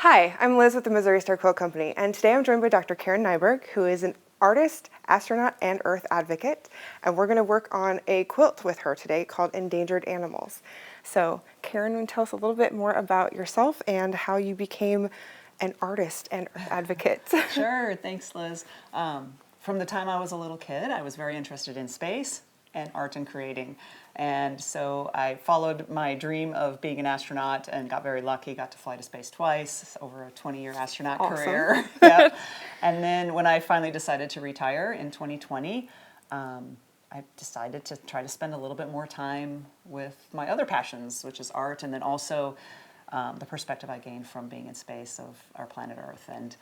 Hi, I'm Liz with the Missouri Star Quilt Company, and today I'm joined by Dr. Karen Nyberg, who is an artist, astronaut, and earth advocate, and we're going to work on a quilt with her today called Endangered Animals. So Karen, tell us a little bit more about yourself and how you became an artist and earth advocate. Sure, thanks Liz. From the time I was a little kid, I was very interested in space and art and creating. And so I followed my dream of being an astronaut and got very lucky, got to fly to space twice over a 20-year astronaut career. Yep. And then when I finally decided to retire in 2020, I decided to try to spend a little bit more time with my other passions, which is art, and then also the perspective I gained from being in space of our planet Earth. And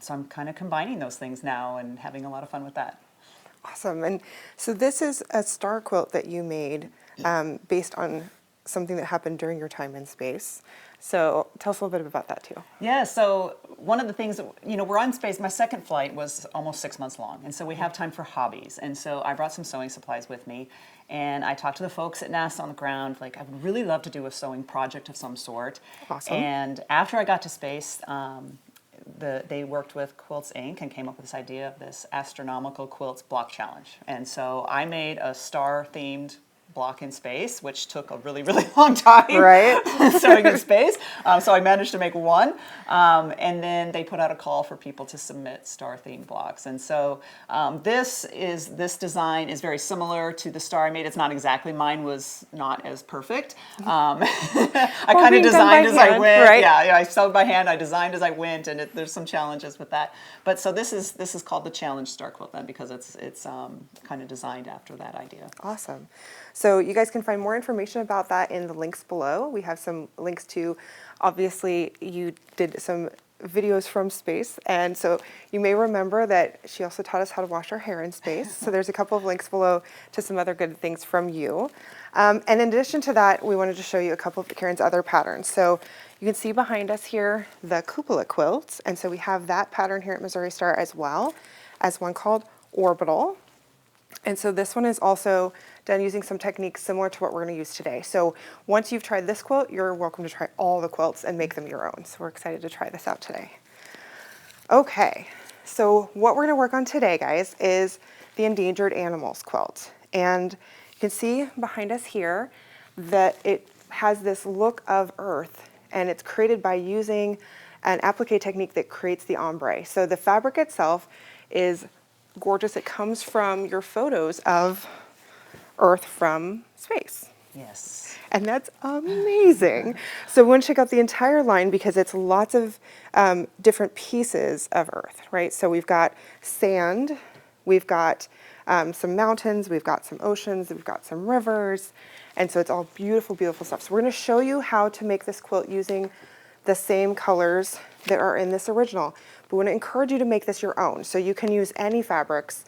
so I'm kind of combining those things now and having a lot of fun with that. Awesome. And so this is a star quilt that you made based on something that happened during your time in space. So tell us a little bit about that too. Yeah, so one of the things, we're on space. My second flight was almost 6 months long, and so we have time for hobbies. And so I brought some sewing supplies with me, and I talked to the folks at NASA on the ground, like I would really love to do a sewing project of some sort. Awesome. And after I got to space, they worked with Quilts Inc. and came up with this idea of this astronomical quilts block challenge. And so I made a star-themed block in space, which took a really, really long time. Right. Sewing in space. So I managed to make one. And then they put out a call for people to submit star-themed blocks. And so this design is very similar to the star I made. It's not exactly, mine was not as perfect. I kind of designed as I went. Right? Yeah, I sewed by hand, I designed as I went, and there's some challenges with that. But so this is called the Challenge Star Quilt then, because it's kind of designed after that idea. Awesome. So you guys can find more information about that in the links below. We have some links to, obviously you did some videos from space, and so you may remember that she also taught us how to wash our hair in space. So there's a couple of links below to some other good things from you. And in addition to that, we wanted to show you a couple of Karen's other patterns. So you can see behind us here the cupola quilts, and so we have that pattern here at Missouri Star as well as one called Orbital. And so this one is also done using some techniques similar to what we're going to use today. So once you've tried this quilt, you're welcome to try all the quilts and make them your own. So we're excited to try this out today. Okay, so what we're going to work on today, guys, is the Endangered Animals quilt. And you can see behind us here that it has this look of earth, and it's created by using an applique technique that creates the ombre. So the fabric itself is gorgeous. It comes from your photos of Earth from space. Yes. And that's amazing. So we want to check out the entire line because it's lots of different pieces of Earth, right? So we've got sand, we've got some mountains, we've got some oceans, we've got some rivers, and so it's all beautiful, beautiful stuff. So we're going to show you how to make this quilt using the same colors that are in this original. But we want to encourage you to make this your own. So you can use any fabrics.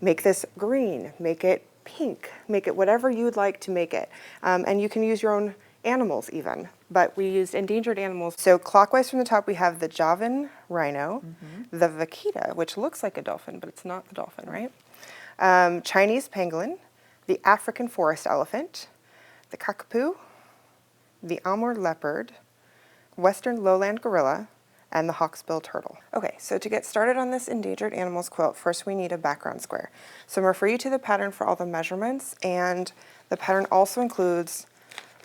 Make this green, make it pink, make it whatever you'd like to make it. And you can use your own animals even. But we used endangered animals. So clockwise from the top, we have the Javan rhino, the vaquita, which looks like a dolphin, but it's not the dolphin, right? Chinese pangolin, the African forest elephant, the kakapo, the Amur leopard, Western lowland gorilla, and the hawksbill turtle. Okay, so to get started on this Endangered Animals quilt, first we need a background square. So I'm going to refer you to the pattern for all the measurements, and the pattern also includes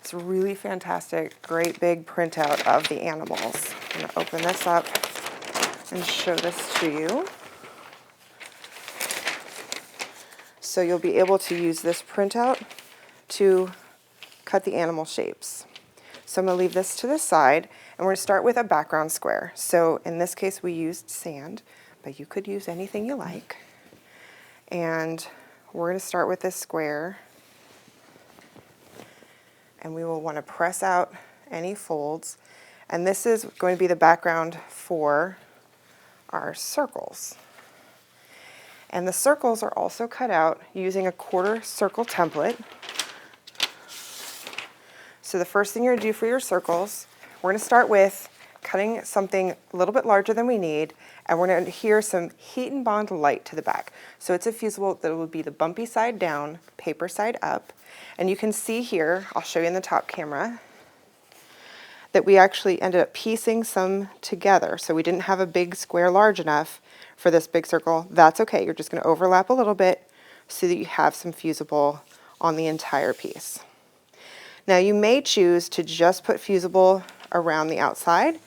this really fantastic, great big printout of the animals. I'm going to open this up and show this to you. So you'll be able to use this printout to cut the animal shapes. So I'm going to leave this to the side, and we're going to start with a background square. So in this case, we used sand, but you could use anything you like. And we're going to start with this square, and we will want to press out any folds. And this is going to be the background for our circles. And the circles are also cut out using a quarter circle template. So the first thing you're going to do for your circles, we're going to start with cutting something a little bit larger than we need, and we're going to adhere some heat and bond light to the back. So it's a fusible that will be the bumpy side down, paper side up. And you can see here, I'll show you in the top camera, that we actually ended up piecing some together. So we didn't have a big square large enough for this big circle. That's okay. You're just going to overlap a little bit so that you have some fusible on the entire piece. Now you may choose to just put fusible around the outside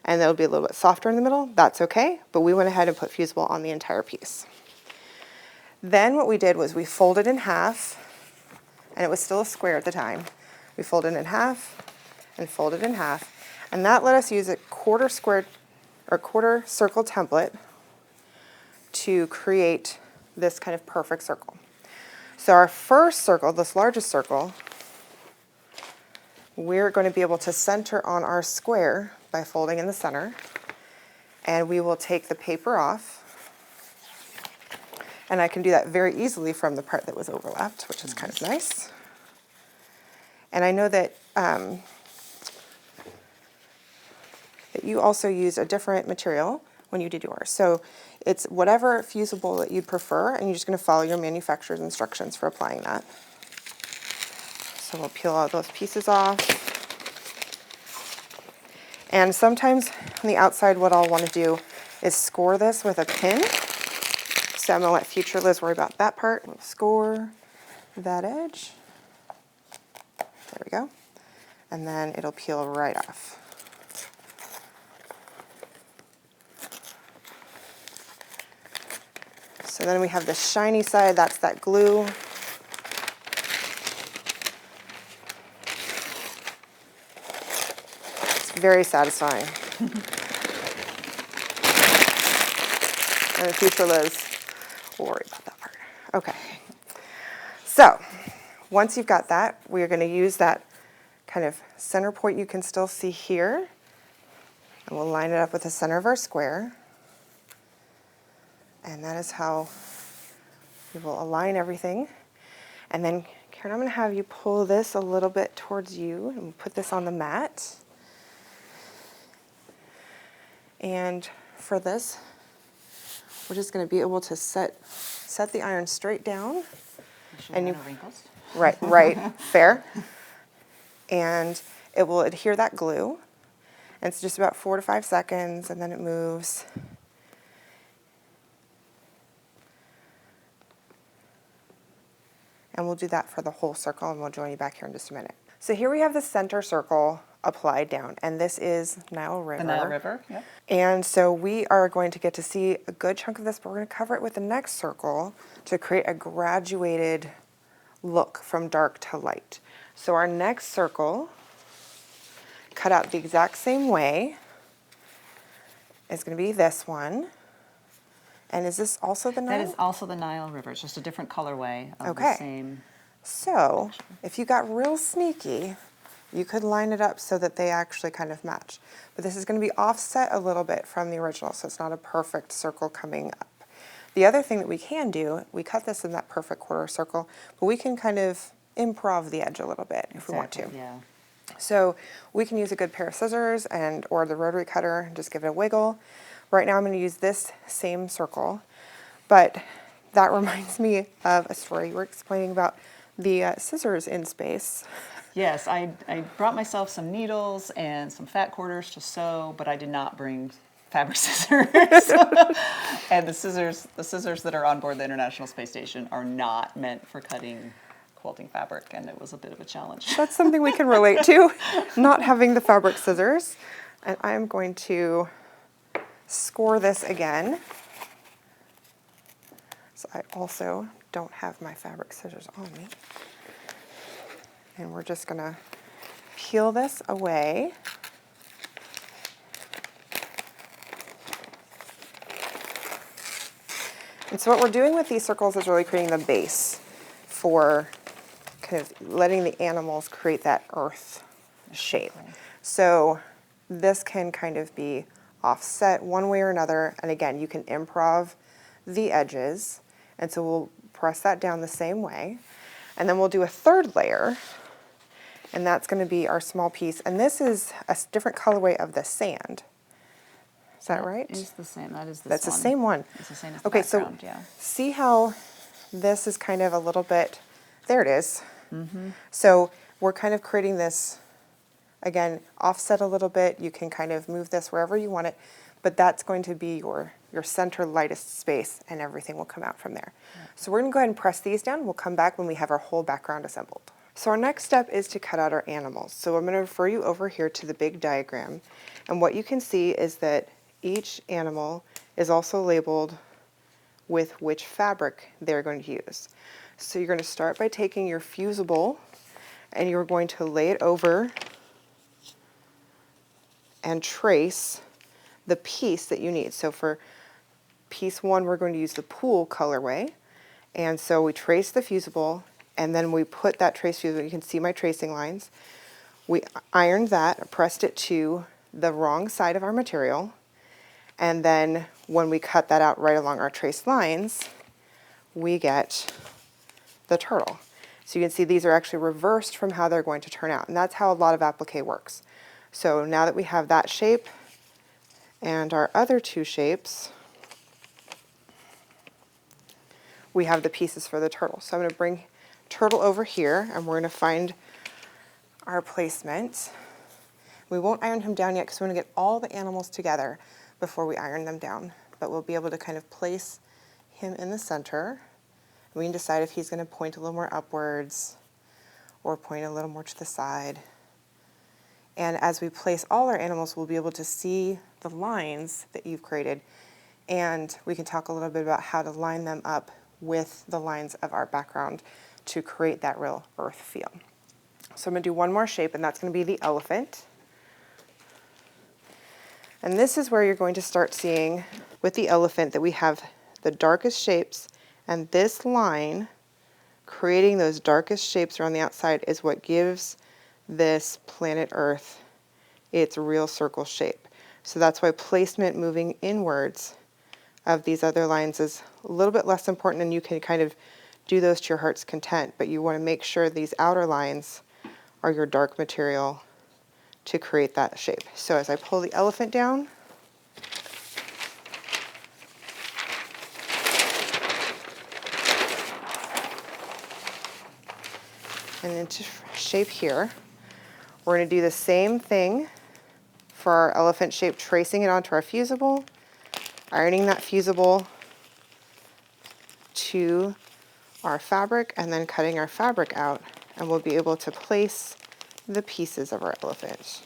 and it'll be a little bit softer in the middle. That's okay, but we went ahead and put fusible on the entire piece. Then what we did was we folded in half, and it was still a square at the time. We folded in half and folded in half, and that let us use a quarter square or quarter circle template to create this kind of perfect circle. So our first circle, this largest circle, we're going to be able to center on our square by folding in the center, and we will take the paper off. And I can do that very easily from the part that was overlapped, which is kind of nice. And I know that that you also use a different material when you did yours. So it's whatever fusible that you prefer, and you're just going to follow your manufacturer's instructions for applying that. So we'll peel all those pieces off. And sometimes on the outside, what I'll want to do is score this with a pin. So I'm going to let future Liz worry about that part. We'll score that edge. There we go. And then it'll peel right off. So then we have the shiny side, that's that glue. It's very satisfying. And future Liz will worry about that part. Okay. So once you've got that, we're going to use that kind of center point you can still see here. And we'll line it up with the center of our square. And that is how we will align everything. And then, Karen, I'm going to have you pull this a little bit towards you and put this on the mat. And for this, we're just going to be able to set the iron straight down. And you wrinkles. Right, fair. And it will adhere that glue. And it's just about 4 to 5 seconds, and then it moves. And we'll do that for the whole circle, and we'll join you back here in just a minute. So here we have the center circle applied down, and this is Nile River. The Nile River, yep. And so we are going to get to see a good chunk of this, but we're going to cover it with the next circle to create a graduated look from dark to light. So our next circle, cut out the exact same way, is going to be this one. And is this also the Nile? That is also the Nile River. It's just a different colorway of Okay. the same. So if you got real sneaky, you could line it up so that they actually kind of match. But this is going to be offset a little bit from the original, so it's not a perfect circle coming up. The other thing that we can do, we cut this in that perfect quarter circle, but we can kind of improv the edge a little bit if we want to. Yeah. So we can use a good pair of scissors or the rotary cutter and just give it a wiggle. Right now I'm going to use this same circle, but that reminds me of a story you were explaining about the scissors in space. Yes, I brought myself some needles and some fat quarters to sew, but I did not bring fabric scissors. And the scissors that are on board the International Space Station are not meant for cutting quilting fabric, and it was a bit of a challenge. That's something we can relate to, not having the fabric scissors. And I'm going to score this again. So I also don't have my fabric scissors on me. And we're just going to peel this away. And so what we're doing with these circles is really creating the base for kind of letting the animals create that earth shape. So this can kind of be offset one way or another. And again, you can improv the edges. And so we'll press that down the same way. And then we'll do a third layer. And that's going to be our small piece. And this is a different colorway of the sand. Is that right? It is the same. That is this That's one. the same one. It's the same as the Okay, background, so yeah. see how this is kind of a little bit, there it is. So we're kind of creating this Again, offset a little bit. You can kind of move this wherever you want it, but that's going to be your center lightest space, and everything will come out from there. So we're going to go ahead and press these down. We'll come back when we have our whole background assembled. So our next step is to cut out our animals. So I'm going to refer you over here to the big diagram, and what you can see is that each animal is also labeled with which fabric they're going to use. So you're going to start by taking your fusible and you're going to lay it over and trace the piece that you need. So for piece 1, we're going to use the pool colorway. And so we trace the fusible, and then we put that trace fusible, you can see my tracing lines. We ironed that, pressed it to the wrong side of our material, and then when we cut that out right along our traced lines, we get the turtle. So you can see these are actually reversed from how they're going to turn out, and that's how a lot of applique works. So now that we have that shape and our other 2 shapes, we have the pieces for the turtle. So I'm going to bring turtle over here, and we're going to find our placement. We won't iron him down yet because we want to get all the animals together before we iron them down, but we'll be able to kind of place him in the center. We can decide if he's going to point a little more upwards or point a little more to the side. And as we place all our animals, we'll be able to see the lines that you've created, and we can talk a little bit about how to line them up with the lines of our background to create that real earth feel. So I'm going to do one more shape, and that's going to be the elephant. And this is where you're going to start seeing with the elephant that we have the darkest shapes, and this line creating those darkest shapes around the outside is what gives this planet Earth its real circle shape. So that's why placement moving inwards of these other lines is a little bit less important, and you can kind of do those to your heart's content, but you want to make sure these outer lines are your dark material to create that shape. So as I pull the elephant down, and into shape here, we're going to do the same thing for our elephant shape, tracing it onto our fusible, ironing that fusible to our fabric, and then cutting our fabric out, and we'll be able to place the pieces of our elephant.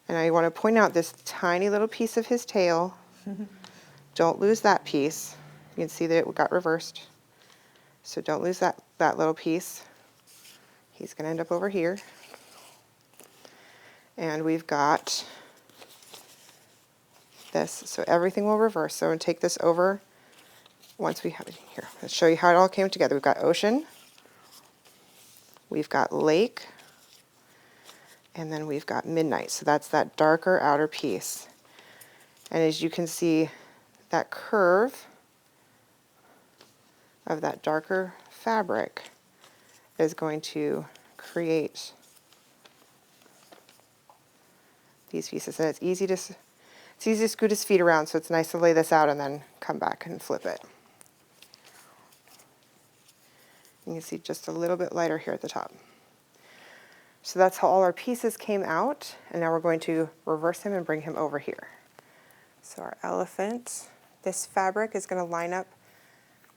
And I want to point out this tiny little piece of his tail. Don't lose that piece. You can see that it got reversed. So don't lose that little piece. He's going to end up over here. And we've got this, so everything will reverse. So I'm going to take this over once we have it here. Let's show you how it all came together. We've got ocean, we've got lake, and then we've got midnight. So that's that darker outer piece. And as you can see, that curve of that darker fabric is going to create these pieces. And it's easy to scoot his feet around, so it's nice to lay this out and then come back and flip it. You can see just a little bit lighter here at the top. So that's how all our pieces came out, and now we're going to reverse him and bring him over here. So our elephant, this fabric is going to line up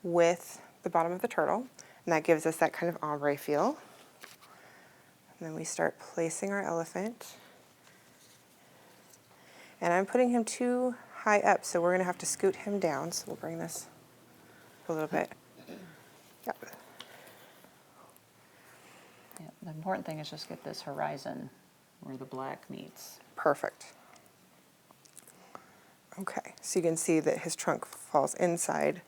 with the bottom of the turtle, and that gives us that kind of ombre feel. And then we start placing our elephant. And I'm putting him too high up, so we're going to have to scoot him down. So we'll bring this a little bit. Yep. Yeah, the important thing is just get this horizon where the black meets. Perfect. Okay, so you can see that his trunk falls inside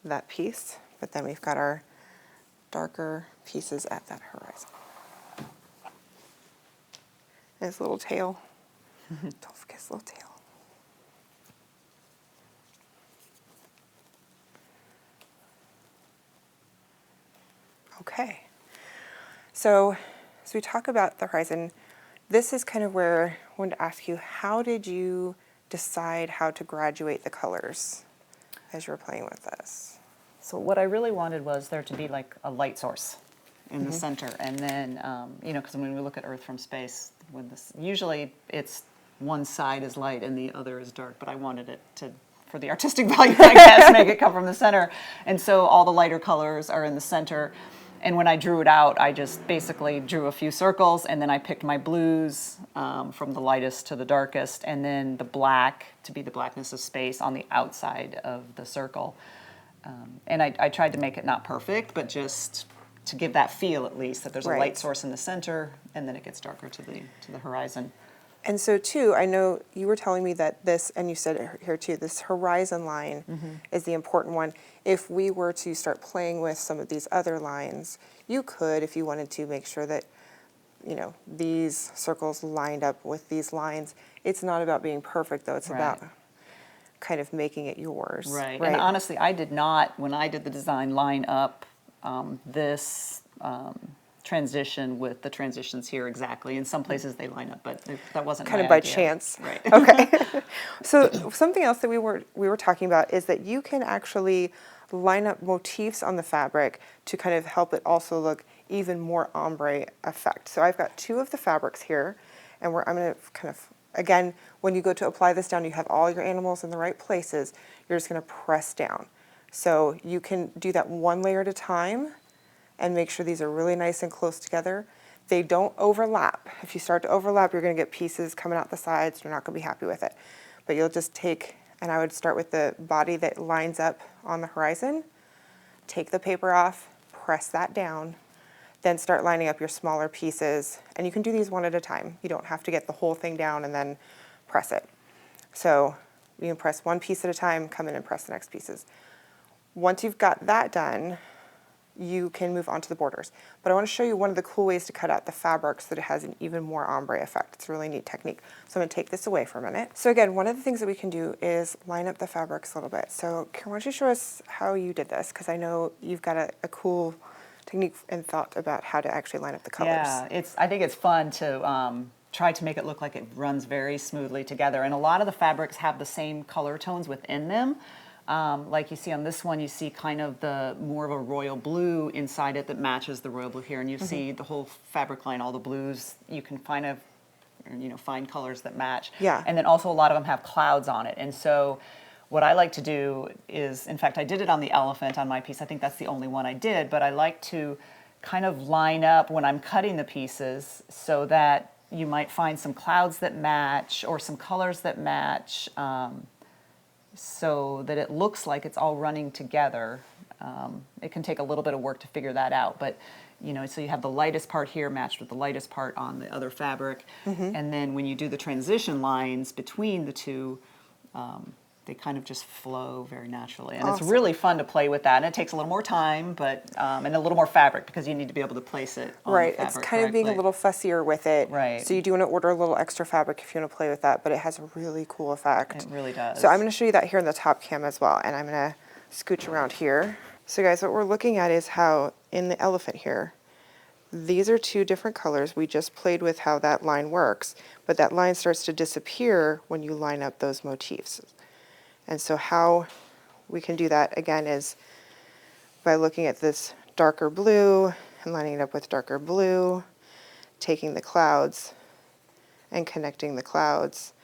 that piece, but then we've got our darker pieces at that horizon. And his little tail. Don't forget his little tail. Okay. So as we talk about the horizon, this is kind of where I wanted to ask you, how did you decide how to graduate the colors as you were playing with this? So what I really wanted was there to be like a light source. in the center. And then, you know, because when we look at Earth from space, usually it's one side is light and the other is dark, but I wanted it to, for the artistic value, I guess, make it come from the center. And so all the lighter colors are in the center. And when I drew it out, I just basically drew a few circles, and then I picked my blues from the lightest to the darkest, and then the black to be the blackness of space on the outside of the circle. And I tried to make it not perfect, but just to give that feel at least, that there's a light source in the center, and then it gets darker to the horizon. And so too, I know you were telling me that this, and you said it here too, this horizon line is the important one. If we were to start playing with some of these other lines, you could, if you wanted to, make sure that, you know, these circles lined up with these lines. It's not about being perfect though, it's about kind of making it yours. Right. And honestly, I did not, when I did the design, line up this transition with the transitions here exactly. In some places they line up, but that wasn't kind my of by idea. chance. Right. Okay. So something else that we were talking about is that you can actually line up motifs on the fabric to kind of help it also look even more ombre effect. So I've got two of the fabrics here, and I'm going to kind of, again, when you go to apply this down, you have all your animals in the right places. You're just going to press down. So you can do that one layer at a time and make sure these are really nice and close together. They don't overlap. If you start to overlap, you're going to get pieces coming out the sides. You're not going to be happy with it. But you'll just take, and I would start with the body that lines up on the horizon, take the paper off, press that down, then start lining up your smaller pieces. And you can do these one at a time. You don't have to get the whole thing down and then press it. So you can press one piece at a time, come in and press the next pieces. Once you've got that done, you can move on to the borders. But I want to show you one of the cool ways to cut out the fabric so that it has an even more ombre effect. It's a really neat technique. So I'm going to take this away for a minute. So again, one of the things that we can do is line up the fabrics a little bit. So Karen, why don't you show us how you did this? Because I know you've got a cool technique and thought about how to actually line up the colors. Yeah, I think it's fun to try to make it look like it runs very smoothly together. And a lot of the fabrics have the same color tones within them. Like you see on this one, you see kind of the more of a royal blue inside it that matches the royal blue here, and you see the whole fabric line, all the blues. You can find find colors that match. Yeah. And then also a lot of them have clouds on it, and so what I like to do is, in fact, I did it on the elephant on my piece. I think that's the only one I did, but I like to kind of line up when I'm cutting the pieces so that you might find some clouds that match or some colors that match. So that it looks like it's all running together. It can take a little bit of work to figure that out, but so you have the lightest part here matched with the lightest part on the other fabric, and then when you do the transition lines between the two, they kind of just flow very naturally, and Awesome. It's really fun to play with that. And it takes a little more time, but and a little more fabric because you need to be able to place it on the fabric It's kind of being a little fussier with it. Right. So you do want to order a little extra fabric if you want to play with that, but it has a really cool effect. It really does. So I'm going to show you that here in the top cam as well, and I'm going to scooch around here. So guys, what we're looking at is how in the elephant here, these are two different colors. We just played with how that line works, but that line starts to disappear when you line up those motifs. And so how we can do that again is by looking at this darker blue and lining it up with darker blue, taking the clouds and connecting the clouds.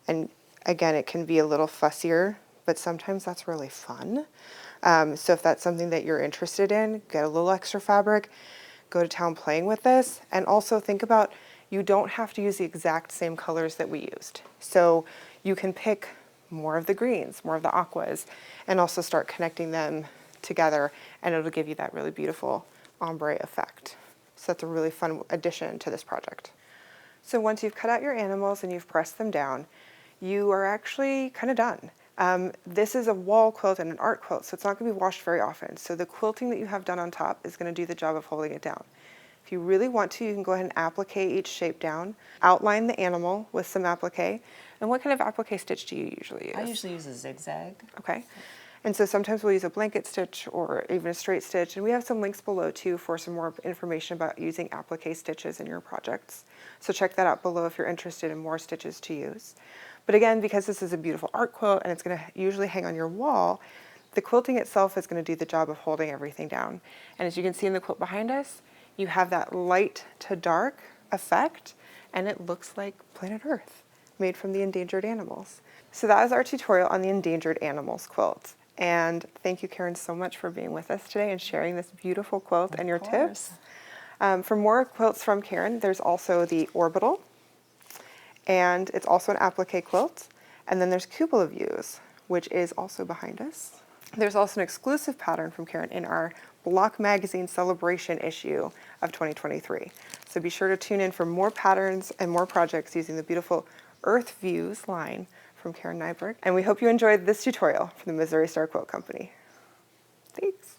And again, it can be a little fussier, but sometimes that's really fun. So if that's something that you're interested in, get a little extra fabric, go to town playing with this, and also think about, you don't have to use the exact same colors that we used. So you can pick more of the greens, more of the aquas, and also start connecting them together, and it'll give you that really beautiful ombre effect. So that's a really fun addition to this project. So once you've cut out your animals and you've pressed them down, you are actually kind of done. This is a wall quilt and an art quilt, so it's not going to be washed very often. So the quilting that you have done on top is going to do the job of holding it down. If you really want to, you can go ahead and applique each shape down, outline the animal with some applique. And what kind of applique stitch do you usually use? I usually use a zigzag. Okay. And so sometimes we'll use a blanket stitch or even a straight stitch. And we have some links below too for some more information about using applique stitches in your projects. So check that out below if you're interested in more stitches to use. But again, because this is a beautiful art quilt and it's going to usually hang on your wall, the quilting itself is going to do the job of holding everything down. And as you can see in the quilt behind us, you have that light to dark effect, and it looks like planet Earth, made from the endangered animals. So that is our tutorial on the endangered animals quilt. And thank you, Karen, so much for being with us today and sharing this beautiful quilt and your tips. For more quilts from Karen, there's also the orbital, and it's also an applique quilt. And then there's cupola views, which is also behind us. There's also an exclusive pattern from Karen in our Block Magazine Celebration issue of 2023. So be sure to tune in for more patterns and more projects using the beautiful Earth Views line from Karen Nyberg. And we hope you enjoyed this tutorial from the Missouri Star Quilt Company. Thanks.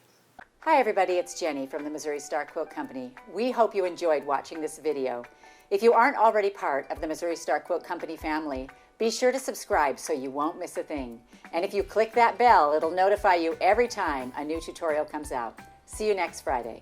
Hi everybody, it's Jenny from the Missouri Star Quilt Company. We hope you enjoyed watching this video. If you aren't already part of the Missouri Star Quilt Company family, be sure to subscribe so you won't miss a thing. And if you click that bell, it'll notify you every time a new tutorial comes out. See you next Friday.